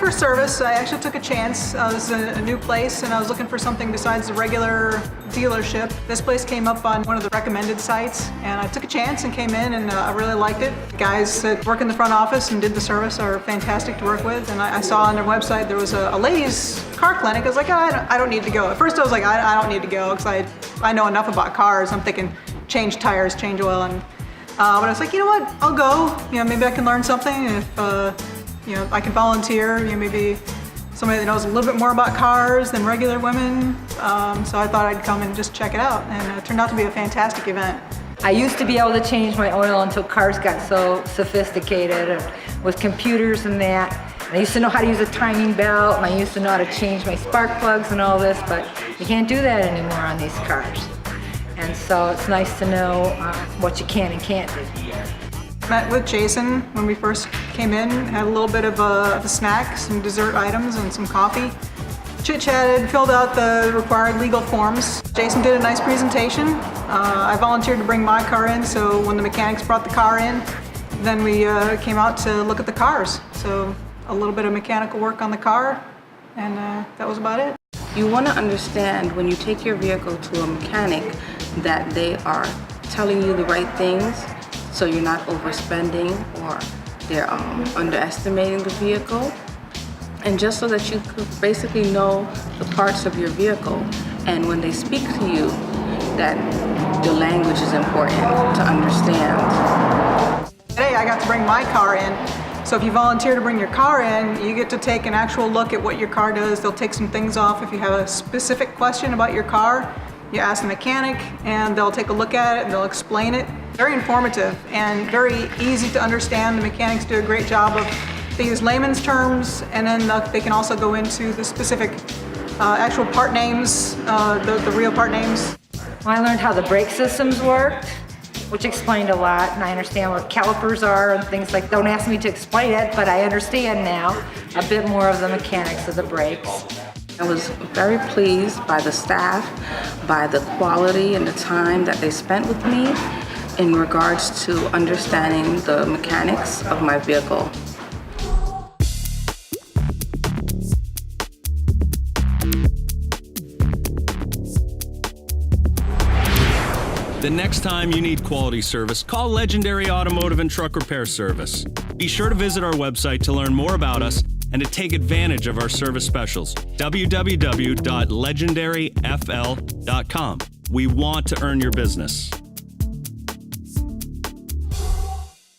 first service, I actually took a chance. I was in a new place and I was looking for something besides the regular dealership. This place came up on one of the recommended sites and I took a chance and came in and I really liked it. The guys that work in the front office and did the service are fantastic to work with, and I saw on their website there was a ladies car clinic. I was like, I don't need to go. At first I was like, I don't need to go because I know enough about cars. I'm thinking change tires, change oil, and but I was like, you know what, I'll go. Maybe I can learn something. If I can volunteer. Maybe somebody that knows a little bit more about cars than regular women. So I thought I'd come and just check it out, and it turned out to be a fantastic event. I used to be able to change my oil until cars got so sophisticated and with computers and that. And I used to know how to use a timing belt, and I used to know how to change my spark plugs and all this, but you can't do that anymore on these cars. And so it's nice to know what you can and can't do. Met with Jason when we first came in, had a little bit of a snack, some dessert items and some coffee. Chit-chatted, filled out the required legal forms. Jason did a nice presentation. I volunteered to bring my car in, so when the mechanics brought the car in, then we came out to look at the cars. So a little bit of mechanical work on the car, and that was about it. You want to understand when you take your vehicle to a mechanic that they are telling you the right things, so you're not overspending or they're underestimating the vehicle. And just so that you could basically know the parts of your vehicle, and when they speak to you, that the language is important to understand. Today I got to bring my car in. So if you volunteer to bring your car in, you get to take an actual look at what your car does. They'll take some things off. If you have a specific question about your car, you ask the mechanic and they'll take a look at it and they'll explain it. Very informative and very easy to understand. The mechanics do a great job of, they use layman's terms, and then they can also go into the specific actual part names, the real part names. Well, I learned how the brake systems worked, which explained a lot, and I understand what calipers are and things like that. Don't ask me to explain it, but I understand now a bit more of the mechanics of the brakes. I was very pleased by the staff, by the quality and the time that they spent with me in regards to understanding the mechanics of my vehicle. The next time you need quality service, call Legendary Automotive and Truck Repair Service. Be sure to visit our website to learn more about us and to take advantage of our service specials. www.legendaryfl.com. We want to earn your business.